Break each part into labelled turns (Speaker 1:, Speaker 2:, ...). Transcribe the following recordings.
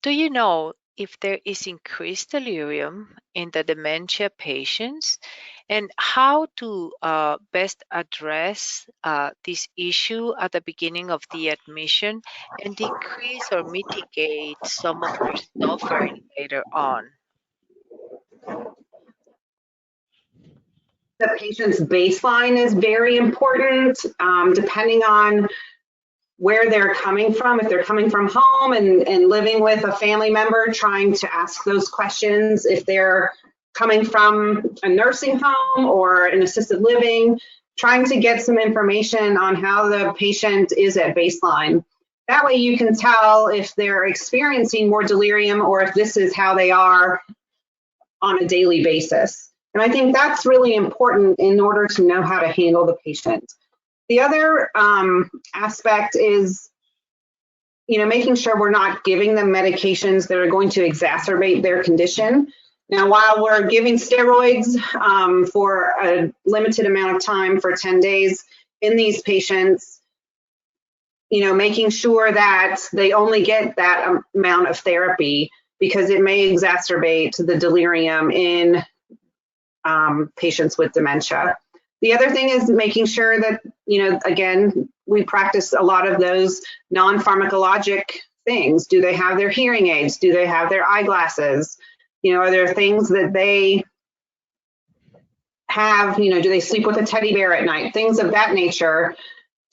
Speaker 1: Do you know if there is increased delirium in the dementia patients, and how to best address this issue at the beginning of the admission and decrease or mitigate some of their suffering later on?
Speaker 2: The patient's baseline is very important, depending on where they're coming from. If they're coming from home and living with a family member, trying to ask those questions. If they're coming from a nursing home or an assisted living, trying to get some information on how the patient is at baseline. That way you can tell if they're experiencing more delirium or if this is how they are on a daily basis. And I think that's really important in order to know how to handle the patient. The other aspect is, making sure we're not giving them medications that are going to exacerbate their condition. Now, while we're giving steroids for a limited amount of time for 10 days in these patients, making sure that they only get that amount of therapy, because it may exacerbate the delirium in patients with dementia. The other thing is making sure that, again, we practice a lot of those non-pharmacologic things. Do they have their hearing aids? Do they have their eyeglasses? Are there things that they have, do they sleep with a teddy bear at night? Things of that nature,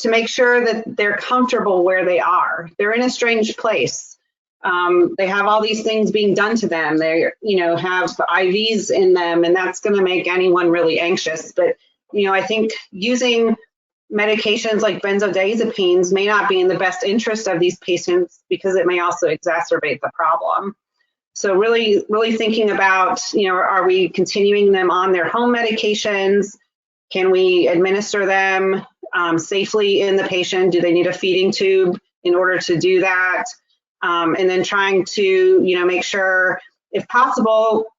Speaker 2: to make sure that they're comfortable where they are. They're in a strange place. They have all these things being done to them. They, have IVs in them, and that's going to make anyone really anxious. But, I think using medications like benzodiazepines may not be in the best interest of these patients, because it may also exacerbate the problem. So really, really thinking about, are we continuing them on their home medications? Can we administer them safely in the patient? Do they need a feeding tube in order to do that? And then trying to, make sure, if possible,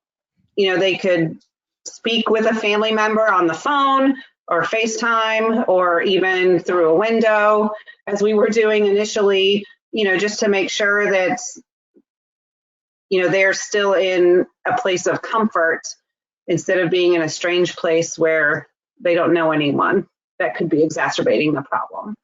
Speaker 2: they could speak with a family member on the phone or FaceTime or even through a window, as we were doing initially, just to make sure that, they're still in a place of comfort instead of being in a strange place where they don't know anyone that could be exacerbating the problem.